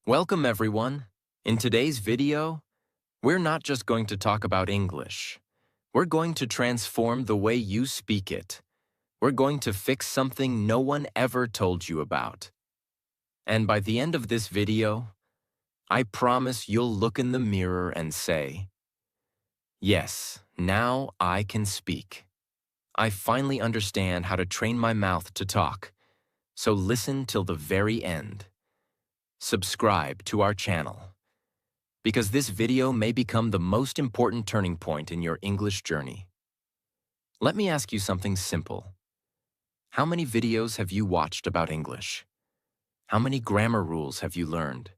Welcome everyone. In today's video, we're not just going to talk about English. We're going to transform the way you speak it. We're going to fix something no one ever told you about. And by the end of this video, I promise you'll look in the mirror and say, "Yes, now I can speak. I finally understand how to train my mouth to talk." So listen till the very end. Subscribe to our channel, because this video may become the most important turning point in your English journey. Let me ask you something simple. How many videos have you watched about English? How many grammar rules have you learned?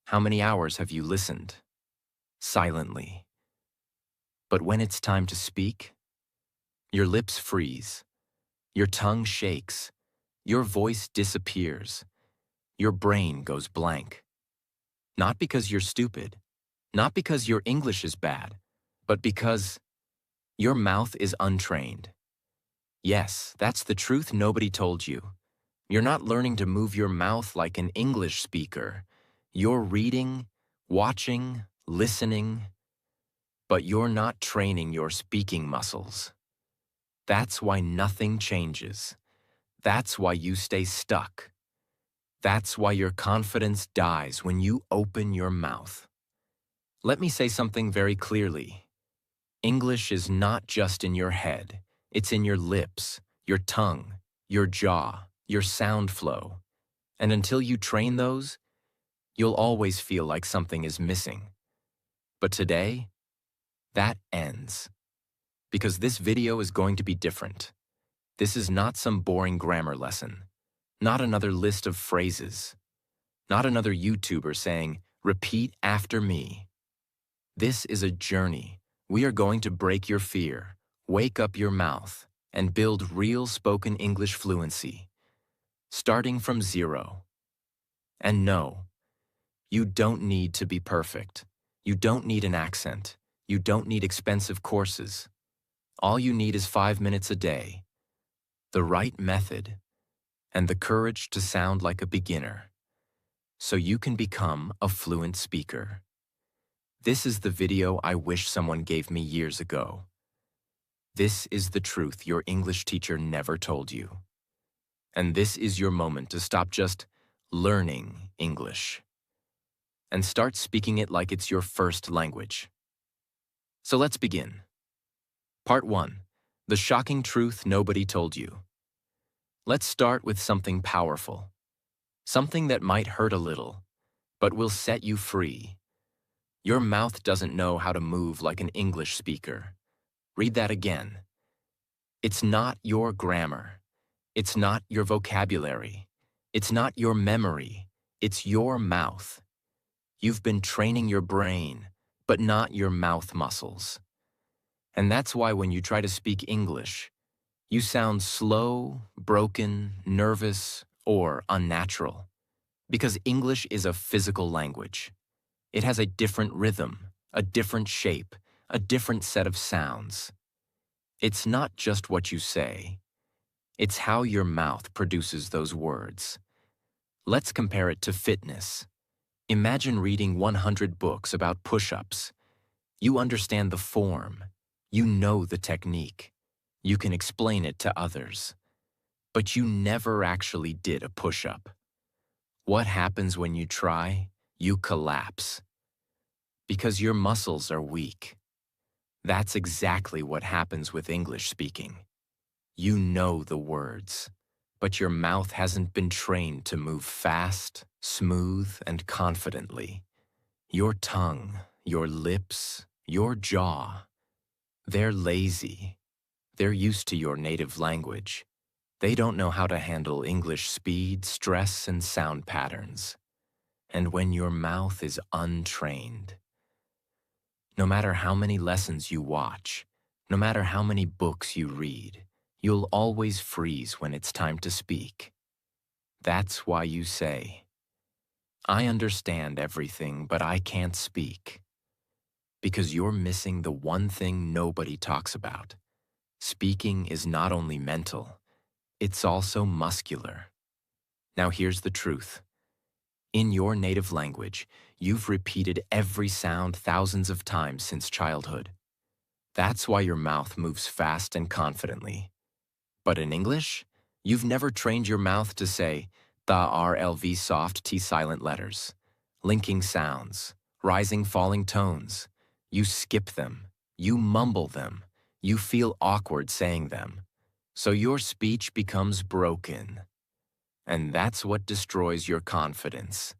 How many hours have you listened? Silently. But when it's time to speak, your lips freeze, your tongue shakes, your voice disappears, your brain goes blank. Not because you're stupid, not because your English is bad, but because your mouth is untrained. Yes, that's the truth nobody told you. You're not learning to move your mouth like an English speaker. You're reading, watching, listening, but you're not training your speaking muscles. That's why nothing changes. That's why you stay stuck. That's why your confidence dies when you open your mouth. Let me say something very clearly. English is not just in your head. It's in your lips, your tongue, your jaw, your sound flow. And until you train those, you'll always feel like something is missing. But today, that ends. Because this video is going to be different. This is not some boring grammar lesson. Not another list of phrases. Not another YouTuber saying, "Repeat after me." This is a journey. We are going to break your fear, wake up your mouth, and build real spoken English fluency, starting from zero. And no, you don't need to be perfect. You don't need an accent. You don't need expensive courses. All you need is 5 minutes a day, the right method, and the courage to sound like a beginner, so you can become a fluent speaker. This is the video I wish someone gave me years ago. This is the truth your English teacher never told you. And this is your moment to stop just learning English and start speaking it like it's your first language. So let's begin. Part 1. The shocking truth nobody told you. Let's start with something powerful. Something that might hurt a little, but will set you free. Your mouth doesn't know how to move like an English speaker. Read that again. It's not your grammar. It's not your vocabulary. It's not your memory. It's your mouth. You've been training your brain, but not your mouth muscles. And that's why when you try to speak English, you sound slow, broken, nervous, or unnatural. Because English is a physical language. It has a different rhythm, a different shape, a different set of sounds. It's not just what you say. It's how your mouth produces those words. Let's compare it to fitness. Imagine reading 100 books about push-ups. You understand the form. You know the technique. You can explain it to others. But you never actually did a push-up. What happens when you try? You collapse. Because your muscles are weak. That's exactly what happens with English speaking. You know the words, but your mouth hasn't been trained to move fast, smooth, and confidently. Your tongue, your lips, your jaw, they're lazy. They're used to your native language. They don't know how to handle English speed, stress, and sound patterns. And when your mouth is untrained, no matter how many lessons you watch, no matter how many books you read, you'll always freeze when it's time to speak. That's why you say, "I understand everything, but I can't speak." Because you're missing the one thing nobody talks about. Speaking is not only mental, it's also muscular. Now here's the truth. In your native language, you've repeated every sound thousands of times since childhood. That's why your mouth moves fast and confidently. But in English, you've never trained your mouth to say the RLV soft T silent letters, linking sounds, rising falling tones. You skip them, you mumble them, you feel awkward saying them. So your speech becomes broken. And that's what destroys your confidence.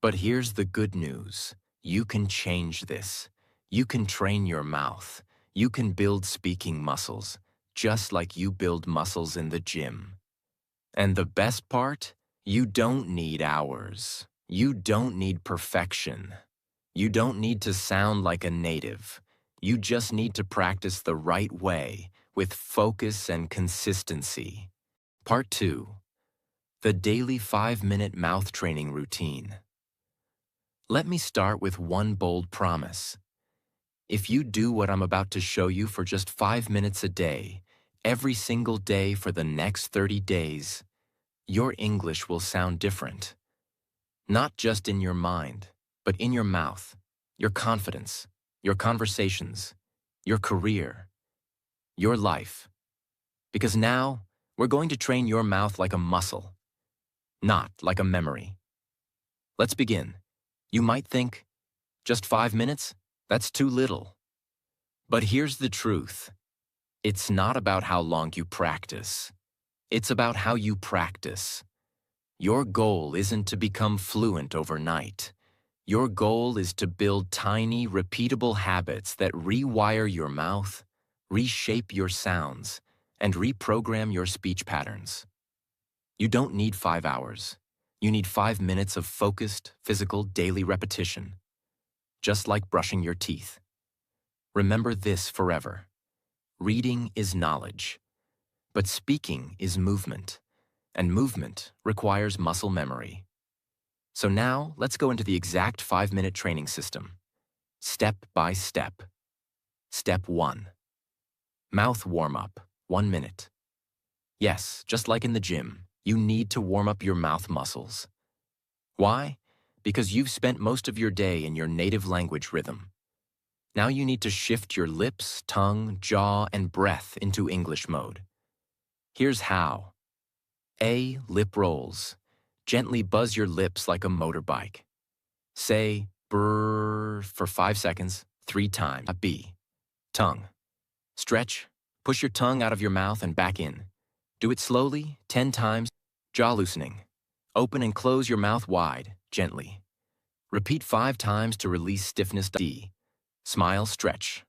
But here's the good news. You can change this. You can train your mouth. You can build speaking muscles, just like you build muscles in the gym. And the best part? You don't need hours. You don't need perfection. You don't need to sound like a native. You just need to practice the right way, with focus and consistency. Part 2. The daily 5-minute mouth training routine. Let me start with one bold promise. If you do what I'm about to show you for just 5 minutes a day, every single day for the next 30 days, your English will sound different. Not just in your mind, but in your mouth, your confidence, your conversations, your career, your life. Because now, we're going to train your mouth like a muscle, not like a memory. Let's begin. You might think, just 5 minutes? That's too little. But here's the truth. It's not about how long you practice. It's about how you practice. Your goal isn't to become fluent overnight. Your goal is to build tiny, repeatable habits that rewire your mouth, reshape your sounds, and reprogram your speech patterns. You don't need 5 hours. You need 5 minutes of focused, physical, daily repetition. Just like brushing your teeth. Remember this forever. Reading is knowledge, but speaking is movement, and movement requires muscle memory. So now, let's go into the exact 5-minute training system, step by step. Step 1. Mouth warm-up, 1 minute. Yes, just like in the gym, you need to warm up your mouth muscles. Why? Because you've spent most of your day in your native language rhythm. Now you need to shift your lips, tongue, jaw, and breath into English mode. Here's how. A. Lip rolls. Gently buzz your lips like a motorbike. Say brrr for 5 seconds, 3 times. B. Tongue. Stretch. Push your tongue out of your mouth and back in. Do it slowly, 10 times. Jaw loosening. Open and close your mouth wide, gently. Repeat 5 times to release stiffness. D. Smile, stretch.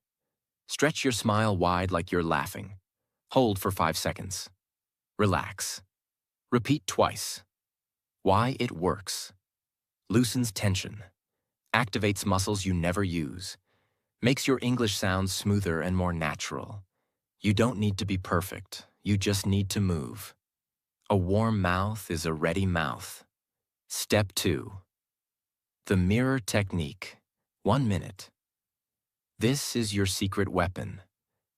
Stretch your smile wide like you're laughing. Hold for 5 seconds. Relax. Repeat twice. Why it works. Loosens tension. Activates muscles you never use. Makes your English sound smoother and more natural. You don't need to be perfect. You just need to move. A warm mouth is a ready mouth. Step 2. The mirror technique. 1 minute. This is your secret weapon.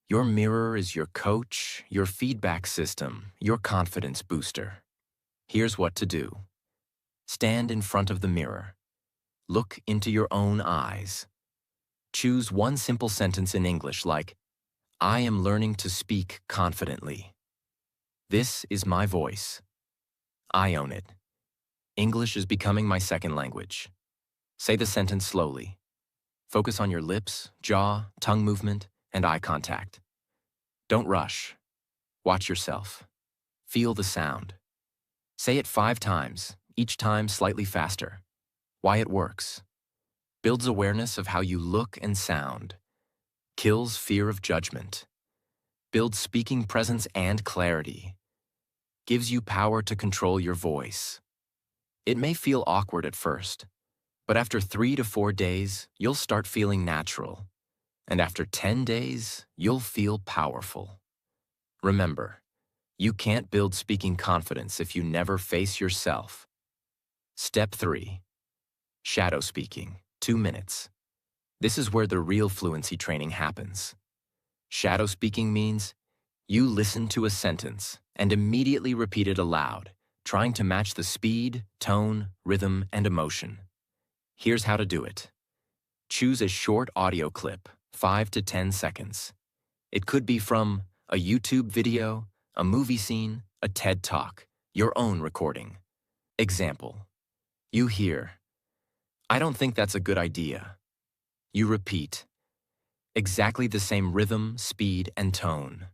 Your mirror is your coach, your feedback system, your confidence booster. Here's what to do. Stand in front of the mirror. Look into your own eyes. Choose one simple sentence in English like, I am learning to speak confidently. This is my voice. I own it. English is becoming my second language. Say the sentence slowly. Focus on your lips, jaw, tongue movement, and eye contact. Don't rush. Watch yourself. Feel the sound. Say it 5 times, each time slightly faster. Why it works. Builds awareness of how you look and sound. Kills fear of judgment. Builds speaking presence and clarity. Gives you power to control your voice. It may feel awkward at first, but after 3 to 4 days, you'll start feeling natural. And after 10 days, you'll feel powerful. Remember, you can't build speaking confidence if you never face yourself. Step 3. Shadow speaking, 2 minutes. This is where the real fluency training happens. Shadow speaking means you listen to a sentence and immediately repeat it aloud, trying to match the speed, tone, rhythm, and emotion. Here's how to do it. Choose a short audio clip, 5 to 10 seconds. It could be from a YouTube video, a movie scene, a TED Talk, your own recording. Example. You hear, "I don't think that's a good idea." You repeat, exactly the same rhythm, speed, and tone.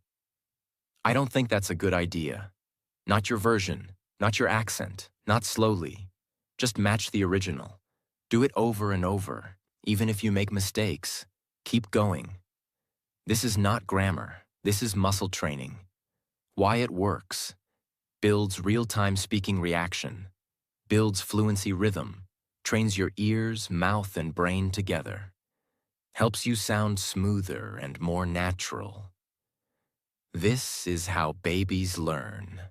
"I don't think that's a good idea." Not your version, not your accent, not slowly. Just match the original. Do it over and over, even if you make mistakes. Keep going. This is not grammar. This is muscle training. Why it works. Builds real-time speaking reaction. Builds fluency rhythm. Trains your ears, mouth, and brain together. Helps you sound smoother and more natural. This is how babies learn.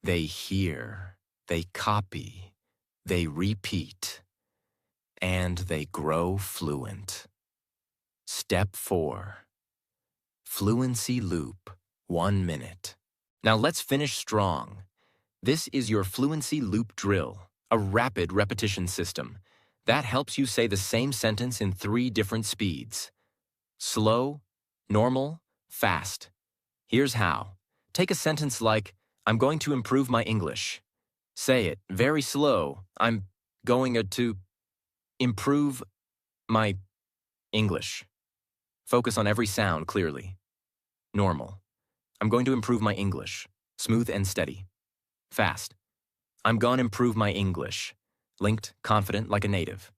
They hear, they copy, they repeat, and they grow fluent. Step 4. Fluency loop, 1 minute. Now let's finish strong. This is your fluency loop drill, a rapid repetition system that helps you say the same sentence in 3 different speeds. Slow, normal, fast. Here's how. Take a sentence like, "I'm going to improve my English." Say it very slow. "I'm going to improve my English." Focus on every sound clearly. Normal. "I'm going to improve my English." Smooth and steady. Fast. "I'm gonna improve my English." Linked, confident like a native.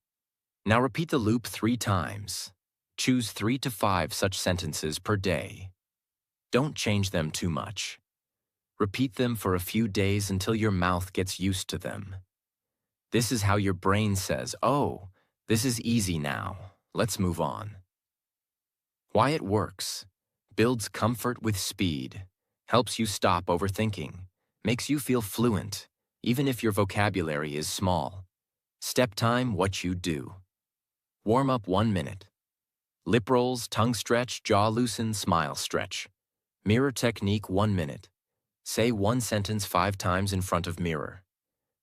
Now repeat the loop 3 times. Choose 3 to 5 such sentences per day. Don't change them too much. Repeat them for a few days until your mouth gets used to them. This is how your brain says, "Oh, this is easy now. Let's move on." Why it works. Builds comfort with speed. Helps you stop overthinking. Makes you feel fluent, even if your vocabulary is small. Step time, what you do. Warm up 1 minute. Lip rolls, tongue stretch, jaw loosen, smile stretch. Mirror technique 1 minute. Say 1 sentence 5 times in front of mirror.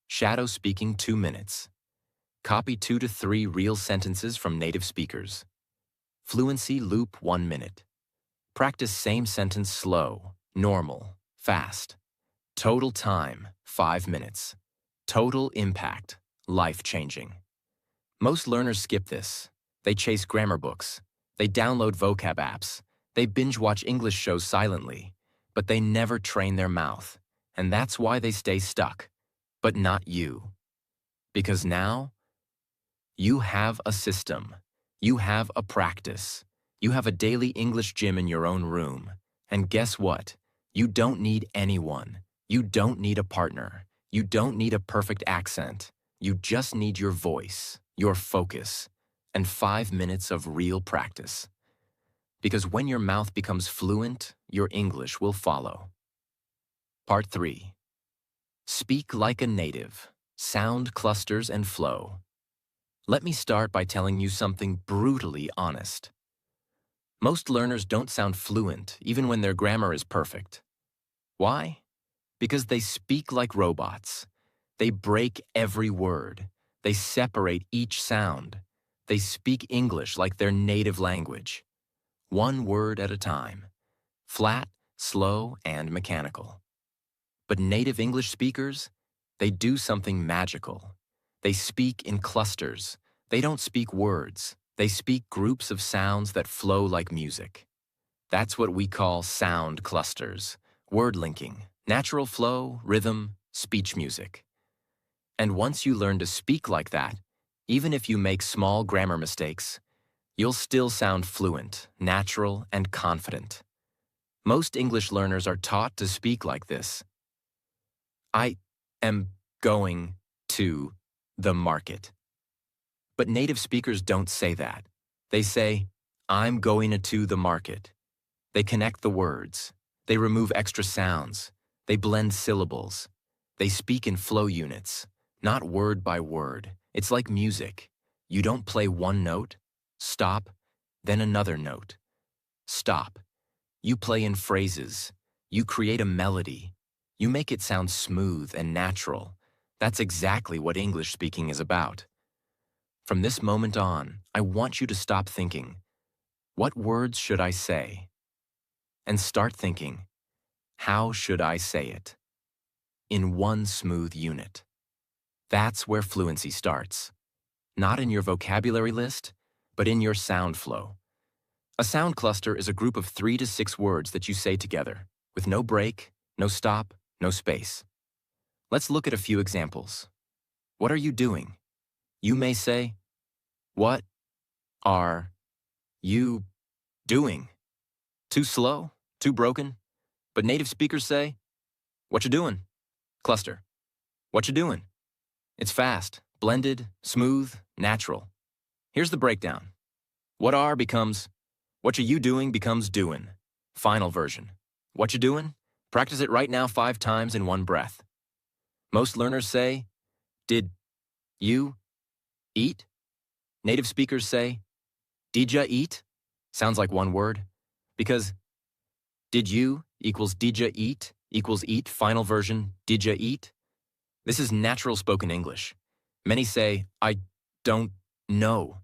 Shadow speaking 2 minutes. Copy 2 to 3 real sentences from native speakers. Fluency loop 1 minute. Practice same sentence slow, normal, fast. Total time 5 minutes. Total impact, life-changing. Most learners skip this. They chase grammar books. They download vocab apps. They binge-watch English shows silently. But they never train their mouth. And that's why they stay stuck. But not you. Because now, you have a system. You have a practice. You have a daily English gym in your own room. And guess what? You don't need anyone. You don't need a partner. You don't need a perfect accent. You just need your voice, your focus, and 5 minutes of real practice. Because when your mouth becomes fluent, your English will follow. Part 3. Speak like a native. Sound clusters and flow. Let me start by telling you something brutally honest. Most learners don't sound fluent even when their grammar is perfect. Why? Because they speak like robots. They break every word. They separate each sound. They speak English like their native language. 1 word at a time. Flat, slow, and mechanical. But native English speakers, they do something magical. They speak in clusters. They don't speak words. They speak groups of sounds that flow like music. That's what we call sound clusters, word linking, natural flow, rhythm, speech music. And once you learn to speak like that, even if you make small grammar mistakes, you'll still sound fluent, natural, and confident. Most English learners are taught to speak like this. "I am going to the market." But native speakers don't say that. They say, "I'm going to the market." They connect the words. They remove extra sounds. They blend syllables. They speak in flow units, not word by word. It's like music. You don't play 1 note, stop, then another note. Stop. You play in phrases. You create a melody. You make it sound smooth and natural. That's exactly what English speaking is about. From this moment on, I want you to stop thinking, what words should I say? And start thinking, how should I say it? In one smooth unit. That's where fluency starts. Not in your vocabulary list, but in your sound flow. A sound cluster is a group of 3 to 6 words that you say together, with no break, no stop, no space. Let's look at a few examples. What are you doing? You may say, what are you doing? Too slow? Too broken? But native speakers say, what you doing? Cluster. What you doing? It's fast, blended, smooth, natural. Here's the breakdown. What are becomes, what you doing becomes doing. Final version. What you doing? Practice it right now 5 times in one breath. Most learners say, did you eat? Native speakers say, did ya eat? Sounds like one word. Because did you equals did ya eat equals eat, final version, did ya eat? This is natural spoken English. Many say, I don't know.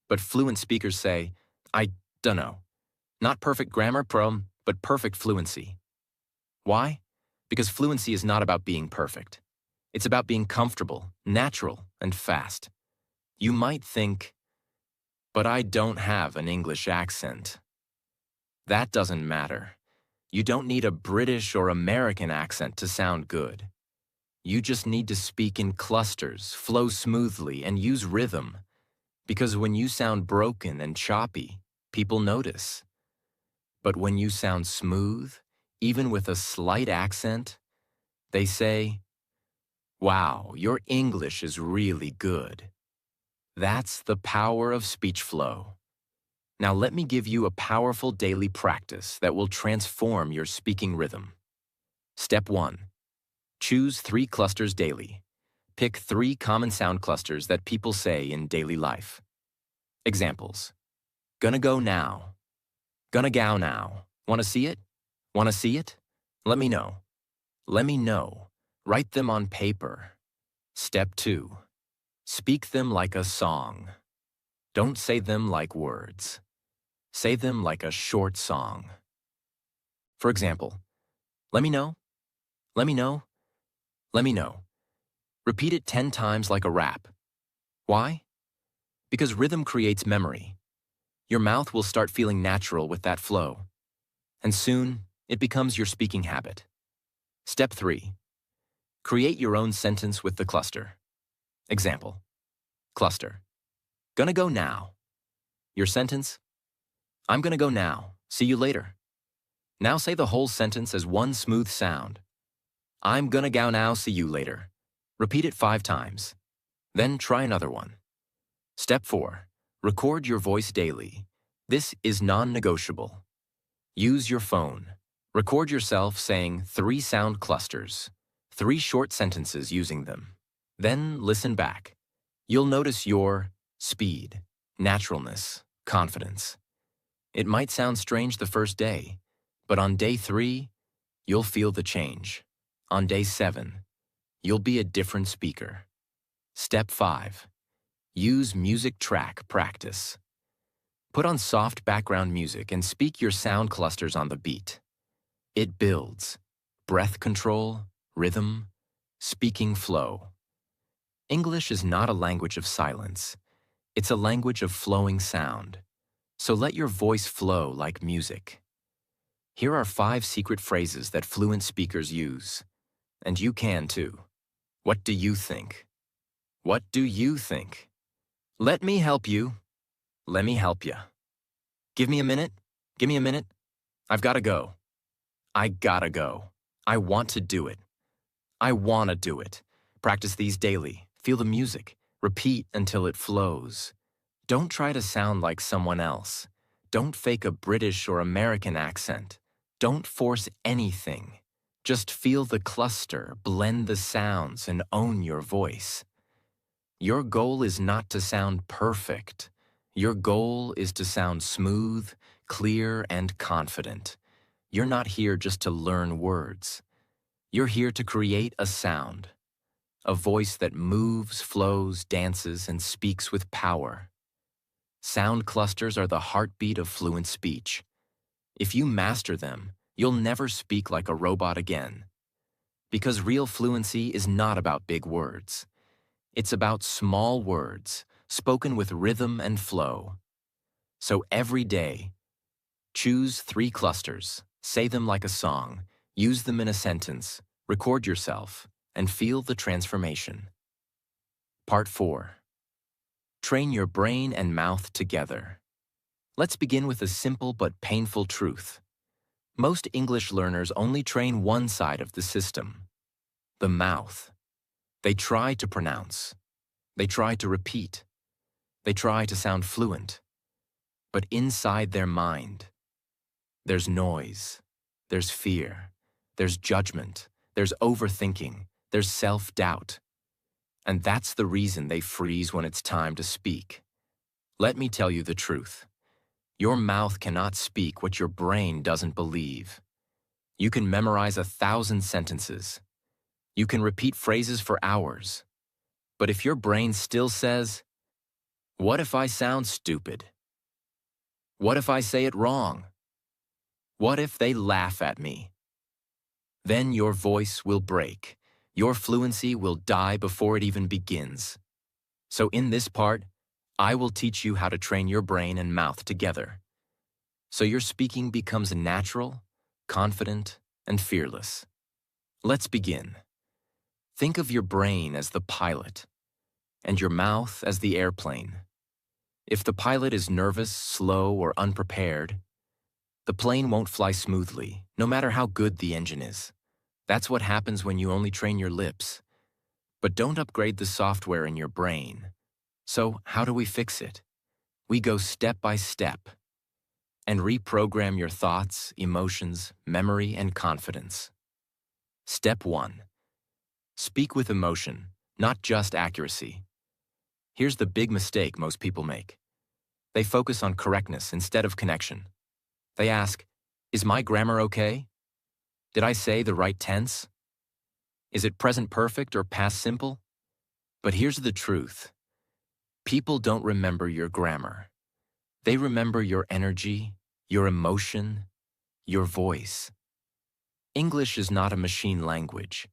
But fluent speakers say, I dunno. Not perfect grammar, but perfect fluency. Why? Because fluency is not about being perfect. It's about being comfortable, natural, and fast. You might think, but I don't have an English accent. That doesn't matter. You don't need a British or American accent to sound good. You just need to speak in clusters, flow smoothly, and use rhythm. Because when you sound broken and choppy, people notice. But when you sound smooth, even with a slight accent, they say, wow, your English is really good. That's the power of speech flow. Now let me give you a powerful daily practice that will transform your speaking rhythm. Step 1. Choose 3 clusters daily. Pick 3 common sound clusters that people say in daily life. Examples. Gonna go now. Gonna go now. Wanna see it? Wanna see it? Let me know. Let me know. Write them on paper. Step 2. Speak them like a song. Don't say them like words. Say them like a short song. For example, let me know. Let me know. Let me know. Repeat it 10 times like a rap. Why? Because rhythm creates memory. Your mouth will start feeling natural with that flow. And soon, it becomes your speaking habit. Step 3. Create your own sentence with the cluster. Example. Cluster. Gonna go now. Your sentence. I'm gonna go now. See you later. Now say the whole sentence as one smooth sound. I'm gonna go now. See you later. Repeat it 5 times. Then try another one. Step 4. Record your voice daily. This is non-negotiable. Use your phone. Record yourself saying 3 sound clusters, 3 short sentences using them. Then listen back. You'll notice your speed, naturalness, confidence. It might sound strange the first day, but on day 3, you'll feel the change. On day 7, you'll be a different speaker. Step 5. Use music track practice. Put on soft background music and speak your sound clusters on the beat. It builds breath control, rhythm, speaking flow. English is not a language of silence. It's a language of flowing sound. So let your voice flow like music. Here are 5 secret phrases that fluent speakers use. And you can too. What do you think? What do you think? Let me help you. Let me help you. Give me a minute. Give me a minute. I've got to go. I gotta go. I want to do it. I wanna do it. Practice these daily. Feel the music. Repeat until it flows. Don't try to sound like someone else. Don't fake a British or American accent. Don't force anything. Just feel the cluster, blend the sounds, and own your voice. Your goal is not to sound perfect. Your goal is to sound smooth, clear, and confident. You're not here just to learn words. You're here to create a sound, a voice that moves, flows, dances, and speaks with power. Sound clusters are the heartbeat of fluent speech. If you master them, you'll never speak like a robot again. Because real fluency is not about big words. It's about small words, spoken with rhythm and flow. So every day, choose 3 clusters, say them like a song, use them in a sentence, record yourself, and feel the transformation. Part 4. Train your brain and mouth together. Let's begin with a simple but painful truth. Most English learners only train one side of the system, the mouth. They try to pronounce. They try to repeat. They try to sound fluent. But inside their mind, there's noise, there's fear, there's judgment, there's overthinking, there's self-doubt. And that's the reason they freeze when it's time to speak. Let me tell you the truth. Your mouth cannot speak what your brain doesn't believe. You can memorize 1,000 sentences. You can repeat phrases for hours. But if your brain still says, "What if I sound stupid? What if I say it wrong? What if they laugh at me?" Then your voice will break. Your fluency will die before it even begins. So in this part, I will teach you how to train your brain and mouth together, so your speaking becomes natural, confident, and fearless. Let's begin. Think of your brain as the pilot, and your mouth as the airplane. If the pilot is nervous, slow, or unprepared, the plane won't fly smoothly, no matter how good the engine is. That's what happens when you only train your lips. But don't upgrade the software in your brain. So how do we fix it? We go step by step and reprogram your thoughts, emotions, memory, and confidence. Step 1. Speak with emotion, not just accuracy. Here's the big mistake most people make. They focus on correctness instead of connection. They ask, "Is my grammar okay? Did I say the right tense? Is it present perfect or past simple?" But here's the truth. People don't remember your grammar. They remember your energy, your emotion, your voice. English is not a machine language.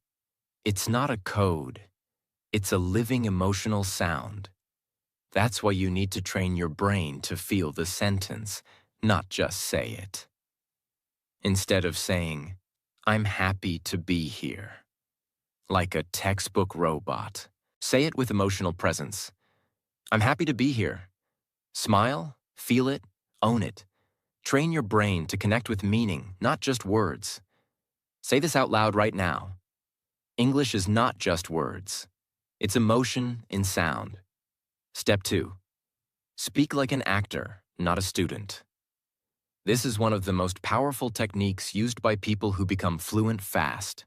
It's not a code. It's a living emotional sound. That's why you need to train your brain to feel the sentence, not just say it. Instead of saying, "I'm happy to be here," like a textbook robot, say it with emotional presence. "I'm happy to be here." Smile, feel it, own it. Train your brain to connect with meaning, not just words. Say this out loud right now. English is not just words. It's emotion in sound. Step 2. Speak like an actor, not a student. This is one of the most powerful techniques used by people who become fluent fast.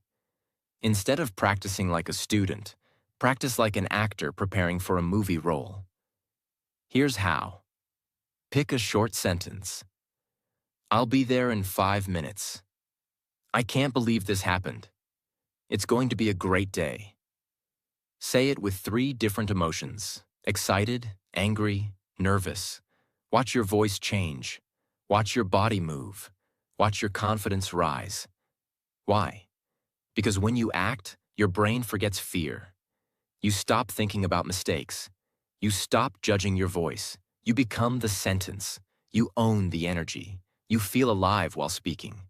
Instead of practicing like a student, practice like an actor preparing for a movie role. Here's how. Pick a short sentence. "I'll be there in 5 minutes. I can't believe this happened. It's going to be a great day." Say it with 3 different emotions: excited, angry, nervous. Watch your voice change. Watch your body move. Watch your confidence rise. Why? Because when you act, your brain forgets fear. You stop thinking about mistakes. You stop judging your voice. You become the sentence. You own the energy. You feel alive while speaking.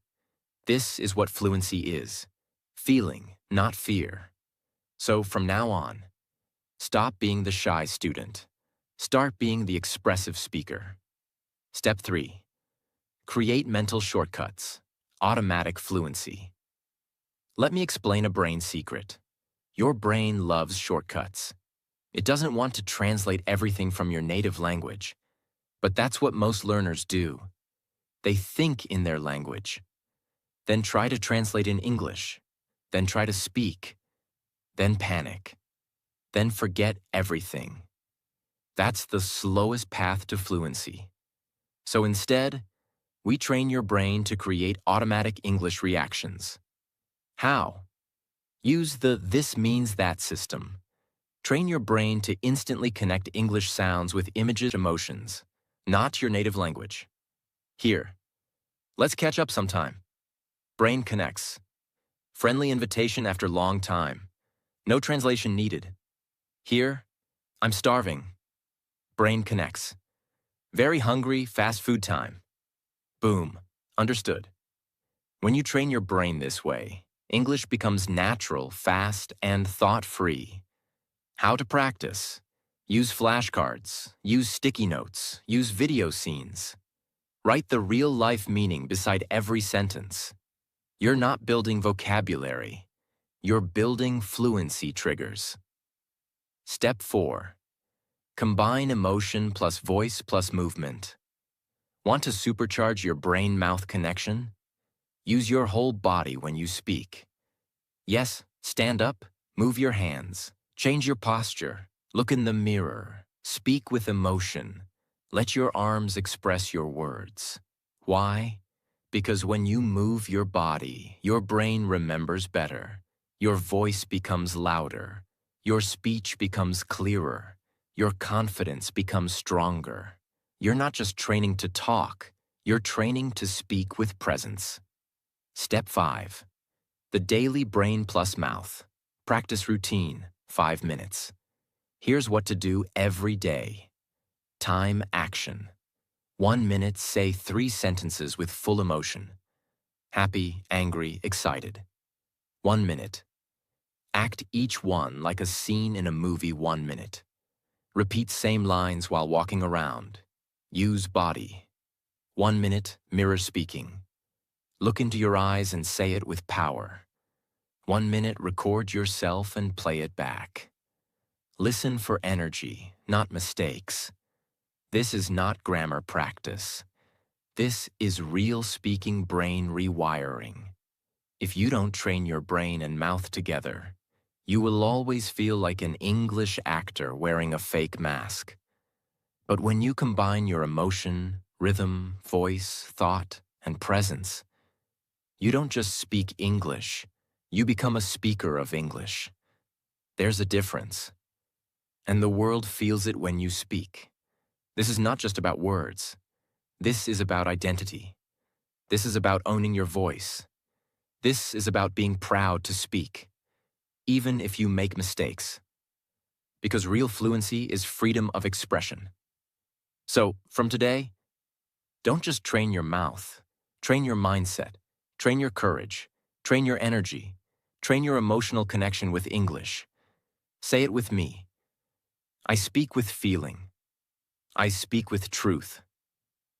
This is what fluency is. Feeling, not fear. So from now on, stop being the shy student. Start being the expressive speaker. Step 3. Create mental shortcuts. Automatic fluency. Let me explain a brain secret. Your brain loves shortcuts. It doesn't want to translate everything from your native language. But that's what most learners do. They think in their language, then try to translate in English, then try to speak, then panic, then forget everything. That's the slowest path to fluency. So instead, we train your brain to create automatic English reactions. How? Use the "this means that" system. Train your brain to instantly connect English sounds with images, emotions, not your native language. Here, let's catch up sometime. Brain connects. Friendly invitation after long time. No translation needed. Here, I'm starving. Brain connects. Very hungry, fast food time. Boom. Understood. When you train your brain this way, English becomes natural, fast, and thought-free. How to practice? Use flashcards, use sticky notes, use video scenes. Write the real-life meaning beside every sentence. You're not building vocabulary. You're building fluency triggers. Step 4. Combine emotion plus voice plus movement. Want to supercharge your brain-mouth connection? Use your whole body when you speak. Yes, stand up, move your hands, change your posture, look in the mirror, speak with emotion. Let your arms express your words. Why? Because when you move your body, your brain remembers better. Your voice becomes louder. Your speech becomes clearer. Your confidence becomes stronger. You're not just training to talk, you're training to speak with presence. Step 5. The daily brain plus mouth. Practice routine, 5 minutes. Here's what to do every day. Time action. 1 minute, say 3 sentences with full emotion. Happy, angry, excited. 1 minute. Act each one like a scene in a movie. 1 minute. Repeat same lines while walking around. Use body. 1 minute, mirror speaking. Look into your eyes and say it with power. 1 minute, record yourself and play it back. Listen for energy, not mistakes. This is not grammar practice. This is real speaking brain rewiring. If you don't train your brain and mouth together, you will always feel like an English actor wearing a fake mask. But when you combine your emotion, rhythm, voice, thought, and presence, you don't just speak English, you become a speaker of English. There's a difference. And the world feels it when you speak. This is not just about words. This is about identity. This is about owning your voice. This is about being proud to speak, even if you make mistakes. Because real fluency is freedom of expression. So, from today, don't just train your mouth. Train your mindset. Train your courage. Train your energy. Train your emotional connection with English. Say it with me. I speak with feeling. I speak with truth.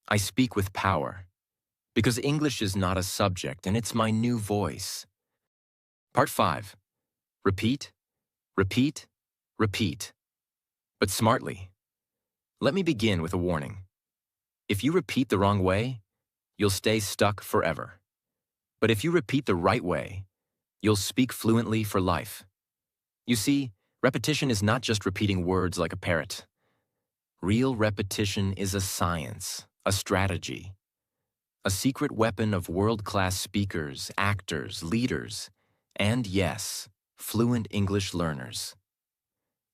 I speak with power. Because English is not a subject and it's my new voice. Part 5. Repeat, repeat, repeat. But smartly. Let me begin with a warning. If you repeat the wrong way, you'll stay stuck forever. But if you repeat the right way, you'll speak fluently for life. You see, repetition is not just repeating words like a parrot. Real repetition is a science, a strategy, a secret weapon of world-class speakers, actors, leaders, and yes, fluent English learners.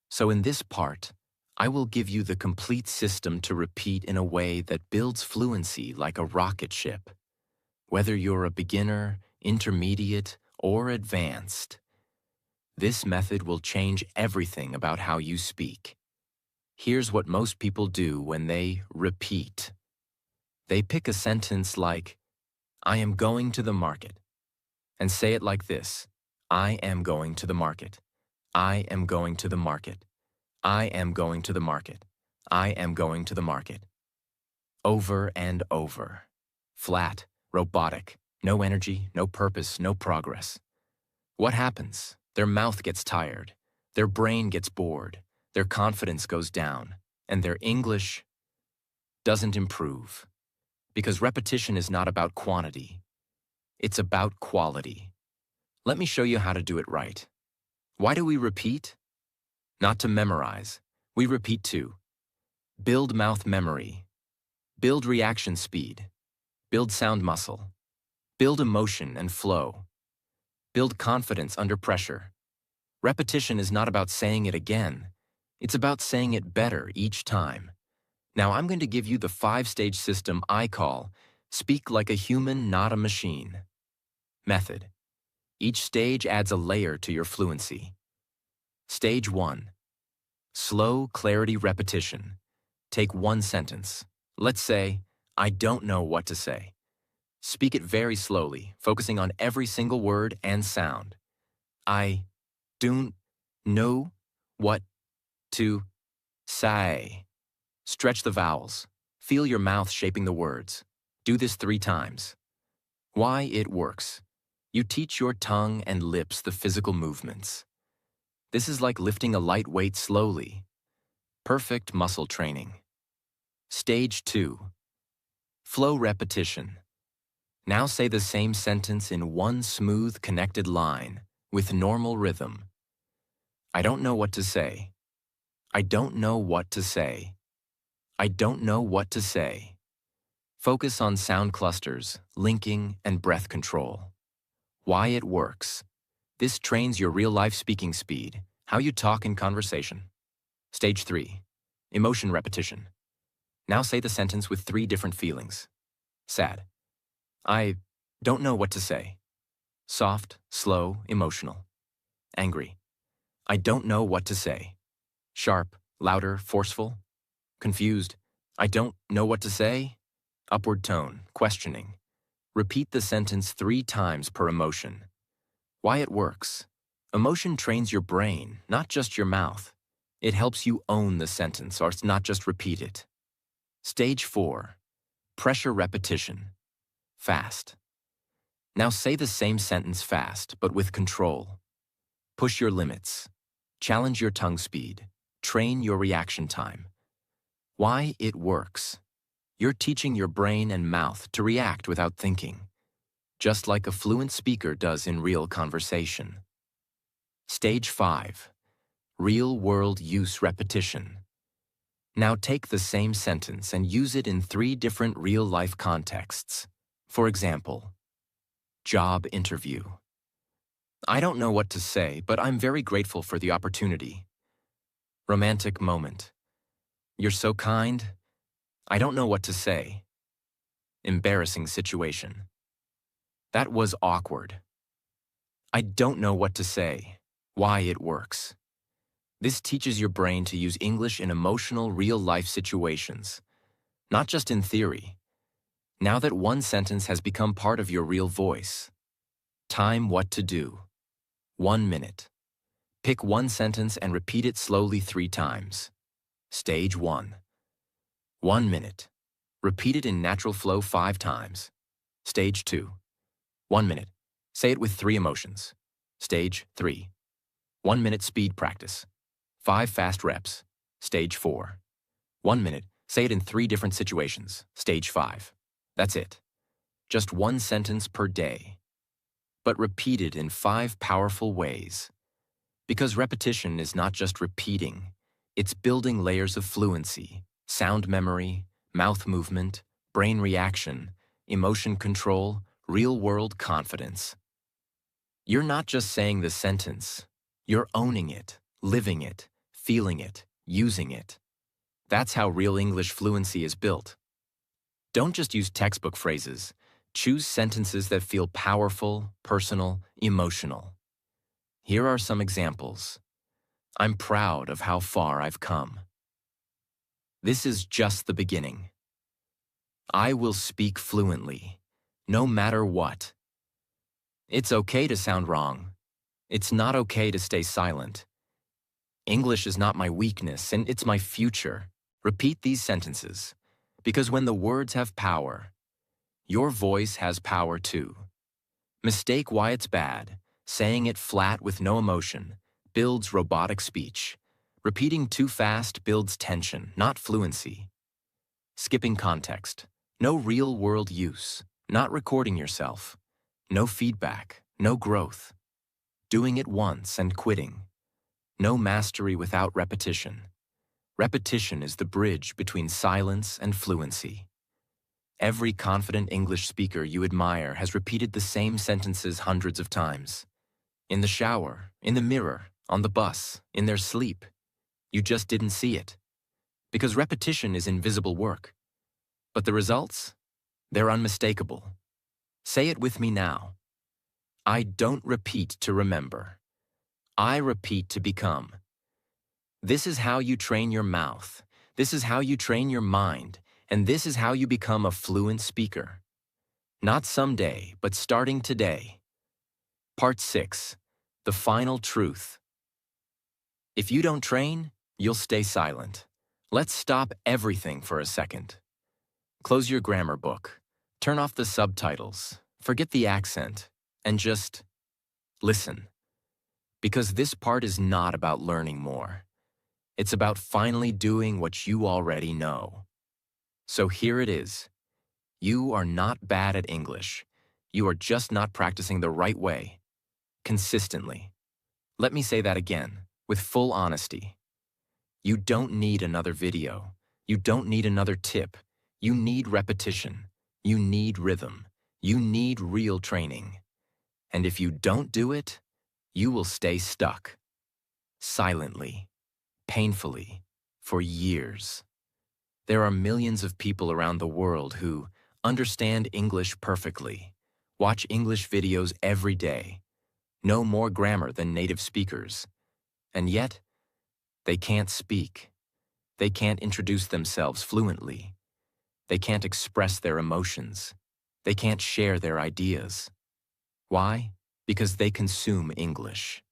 So in this part, I will give you the complete system to repeat in a way that builds fluency like a rocket ship. Whether you're a beginner, intermediate, or advanced, this method will change everything about how you speak. Here's what most people do when they repeat. They pick a sentence like, I am going to the market, and say it like this. I am going to the market. I am going to the market. I am going to the market. I am going to the market. Over and over. Flat, robotic, no energy, no purpose, no progress. What happens? Their mouth gets tired. Their brain gets bored. Their confidence goes down. And their English doesn't improve. Because repetition is not about quantity. It's about quality. Let me show you how to do it right. Why do we repeat? Not to memorize. We repeat to build mouth memory, build reaction speed, build sound muscle, build emotion and flow. Build confidence under pressure. Repetition is not about saying it again. It's about saying it better each time. Now I'm going to give you the 5-stage system I call Speak Like a Human, Not a Machine. Method. Each stage adds a layer to your fluency. Stage 1. Slow clarity repetition. Take one sentence. Let's say, I don't know what to say. Speak it very slowly, focusing on every single word and sound. I don't know what to say. Stretch the vowels. Feel your mouth shaping the words. Do this 3 times. Why it works. You teach your tongue and lips the physical movements. This is like lifting a light weight slowly. Perfect muscle training. Stage 2. Flow repetition. Now say the same sentence in one smooth, connected line with normal rhythm. I don't know what to say. I don't know what to say. I don't know what to say. Focus on sound clusters, linking, and breath control. Why it works. This trains your real-life speaking speed, how you talk in conversation. Stage 3. Emotion repetition. Now say the sentence with 3 different feelings. Sad. I don't know what to say. Soft, slow, emotional. Angry. I don't know what to say. Sharp, louder, forceful. Confused. I don't know what to say. Upward tone, questioning. Repeat the sentence 3 times per emotion. Why it works. Emotion trains your brain, not just your mouth. It helps you own the sentence or not just repeat it. Stage 4. Pressure repetition. Fast. Now say the same sentence fast, but with control. Push your limits. Challenge your tongue speed. Train your reaction time. Why it works. You're teaching your brain and mouth to react without thinking, just like a fluent speaker does in real conversation. Stage 5. Real-world use repetition. Now take the same sentence and use it in 3 different real-life contexts. For example, job interview. I don't know what to say, but I'm very grateful for the opportunity. Romantic moment. You're so kind. I don't know what to say. Embarrassing situation. That was awkward. I don't know what to say. Why it works. This teaches your brain to use English in emotional, real-life situations, not just in theory. Now that one sentence has become part of your real voice. Time what to do. 1 minute. Pick one sentence and repeat it slowly 3 times. Stage 1. 1 minute. Repeat it in natural flow 5 times. Stage 2. 1 minute. Say it with 3 emotions. Stage 3. 1 minute speed practice. 5 fast reps. Stage 4. 1 minute. Say it in 3 different situations. Stage 5. That's it. Just 1 sentence per day. But repeated in 5 powerful ways. Because repetition is not just repeating, it's building layers of fluency, sound memory, mouth movement, brain reaction, emotion control, real-world confidence. You're not just saying the sentence, you're owning it, living it, feeling it, using it. That's how real English fluency is built. Don't just use textbook phrases. Choose sentences that feel powerful, personal, emotional. Here are some examples. I'm proud of how far I've come. This is just the beginning. I will speak fluently, no matter what. It's okay to sound wrong. It's not okay to stay silent. English is not my weakness, and it's my future. Repeat these sentences, because when the words have power, your voice has power too. Mistake why it's bad. Saying it flat with no emotion builds robotic speech. Repeating too fast builds tension, not fluency. Skipping context. No real-world use. Not recording yourself. No feedback. No growth. Doing it once and quitting. No mastery without repetition. Repetition is the bridge between silence and fluency. Every confident English speaker you admire has repeated the same sentences hundreds of times. In the shower, in the mirror, on the bus, in their sleep. You just didn't see it. Because repetition is invisible work. But the results? They're unmistakable. Say it with me now. I don't repeat to remember. I repeat to become. This is how you train your mouth. This is how you train your mind. And this is how you become a fluent speaker. Not someday, but starting today. Part 6. The final truth. If you don't train, you'll stay silent. Let's stop everything for a second. Close your grammar book. Turn off the subtitles. Forget the accent. And just listen. Because this part is not about learning more. It's about finally doing what you already know. So here it is. You are not bad at English. You are just not practicing the right way, consistently. Let me say that again, with full honesty. You don't need another video. You don't need another tip. You need repetition. You need rhythm. You need real training. And if you don't do it, you will stay stuck. Silently, painfully, for years. There are millions of people around the world who understand English perfectly, watch English videos every day, know more grammar than native speakers, and yet, they can't speak. They can't introduce themselves fluently. They can't express their emotions. They can't share their ideas. Why? Because they consume English.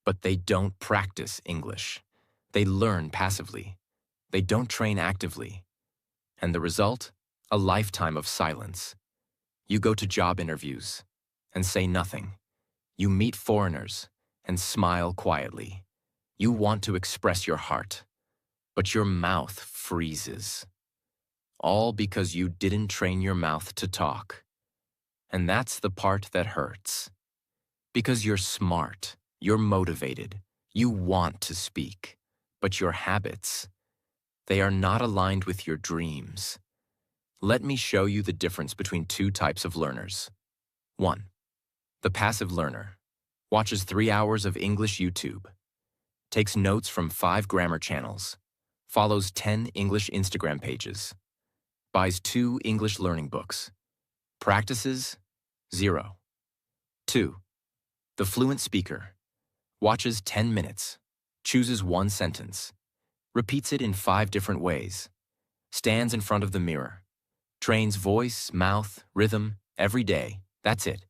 But they don't practice English. They learn passively. They don't train actively. And the result? A lifetime of silence. You go to job interviews and say nothing. You meet foreigners and smile quietly. You want to express your heart, but your mouth freezes. All because you didn't train your mouth to talk. And that's the part that hurts. Because you're smart, you're motivated, you want to speak, but your habits, they are not aligned with your dreams. Let me show you the difference between two types of learners. 1. The passive learner watches 3 hours of English YouTube, takes notes from 5 grammar channels, follows 10 English Instagram pages, buys 2 English learning books, practices 0. 2. The fluent speaker watches 10 minutes, chooses 1 sentence, repeats it in 5 different ways, stands in front of the mirror, trains voice, mouth, rhythm every day. That's it.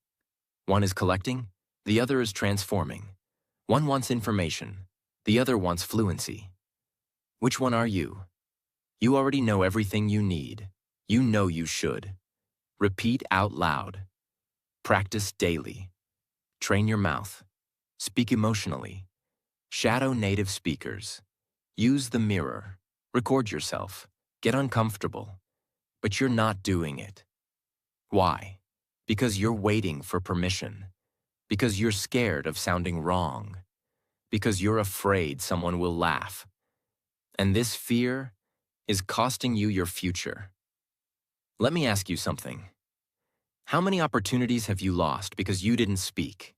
One is collecting, the other is transforming. One wants information, the other wants fluency. Which one are you? You already know everything you need. You know you should. Repeat out loud. Practice daily. Train your mouth. Speak emotionally. Shadow native speakers. Use the mirror. Record yourself. Get uncomfortable. But you're not doing it. Why? Because you're waiting for permission. Because you're scared of sounding wrong. Because you're afraid someone will laugh. And this fear is costing you your future. Let me ask you something. How many opportunities have you lost because you didn't speak?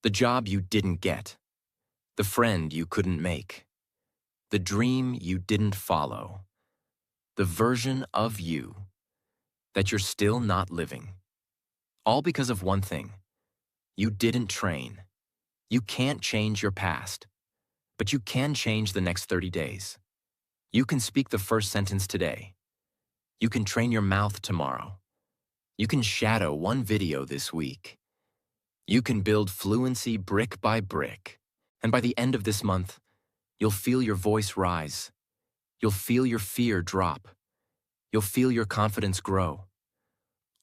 The job you didn't get. The friend you couldn't make. The dream you didn't follow. The version of you that you're still not living. All because of one thing. You didn't train. You can't change your past, but you can change the next 30 days. You can speak the first sentence today. You can train your mouth tomorrow. You can shadow 1 video this week. You can build fluency brick by brick. And by the end of this month, you'll feel your voice rise. You'll feel your fear drop. You'll feel your confidence grow.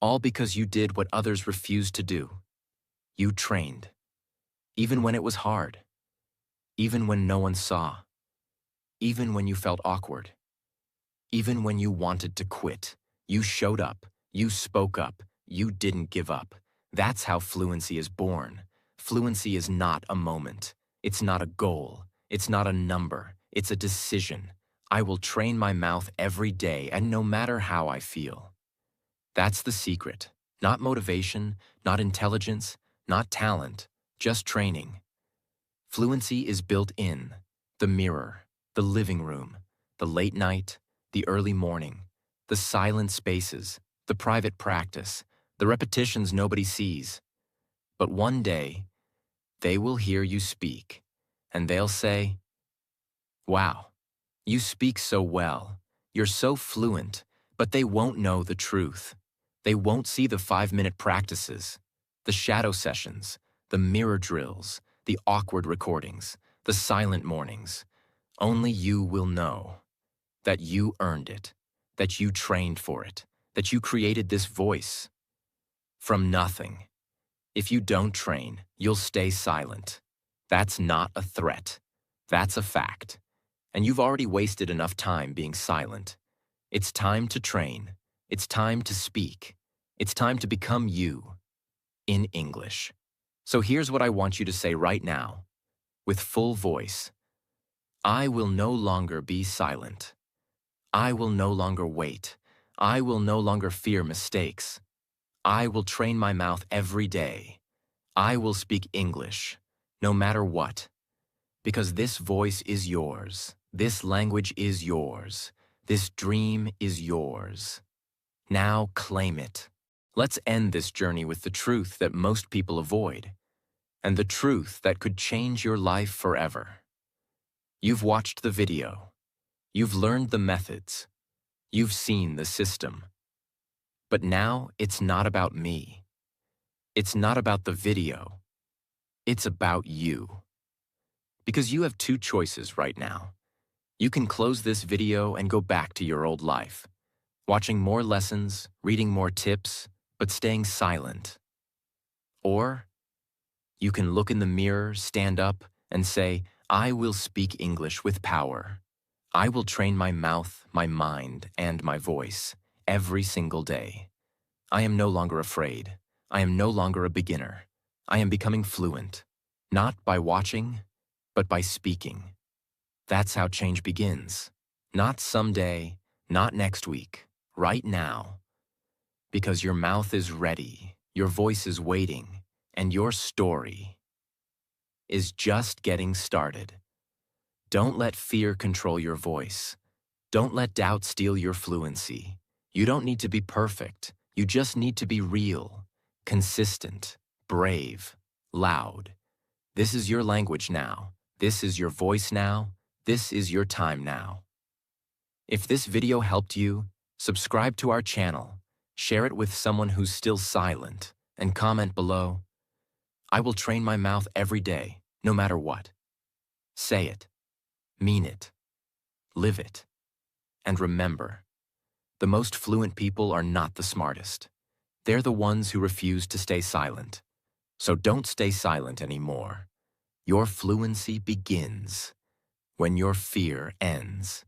All because you did what others refused to do. You trained. Even when it was hard. Even when no one saw. Even when you felt awkward. Even when you wanted to quit. You showed up. You spoke up. You didn't give up. That's how fluency is born. Fluency is not a moment. It's not a goal. It's not a number. It's a decision. I will train my mouth every day and no matter how I feel. That's the secret. Not motivation, not intelligence, not talent, just training. Fluency is built in the mirror, the living room, the late night, the early morning, the silent spaces, the private practice, the repetitions nobody sees. But one day, they will hear you speak, and they'll say, "Wow, you speak so well. You're so fluent," but they won't know the truth. They won't see the 5-minute practices, the shadow sessions, the mirror drills, the awkward recordings, the silent mornings. Only you will know that you earned it, that you trained for it, that you created this voice from nothing. If you don't train, you'll stay silent. That's not a threat. That's a fact. And you've already wasted enough time being silent. It's time to train. It's time to speak. It's time to become you in English. So here's what I want you to say right now, with full voice. I will no longer be silent. I will no longer wait. I will no longer fear mistakes. I will train my mouth every day. I will speak English, no matter what. Because this voice is yours. This language is yours. This dream is yours. Now claim it. Let's end this journey with the truth that most people avoid, and the truth that could change your life forever. You've watched the video. You've learned the methods. You've seen the system. But now it's not about me. It's not about the video. It's about you. Because you have two choices right now. You can close this video and go back to your old life, watching more lessons, reading more tips, but staying silent. Or you can look in the mirror, stand up, and say, I will speak English with power. I will train my mouth, my mind, and my voice every single day. I am no longer afraid. I am no longer a beginner. I am becoming fluent, not by watching, but by speaking. That's how change begins. Not someday, not next week, right now. Because your mouth is ready, your voice is waiting, and your story is just getting started. Don't let fear control your voice. Don't let doubt steal your fluency. You don't need to be perfect. You just need to be real, consistent, brave, loud. This is your language now. This is your voice now. This is your time now. If this video helped you, subscribe to our channel, share it with someone who's still silent, and comment below. I will train my mouth every day, no matter what. Say it, mean it, live it. And remember, the most fluent people are not the smartest. They're the ones who refuse to stay silent. So don't stay silent anymore. Your fluency begins when your fear ends.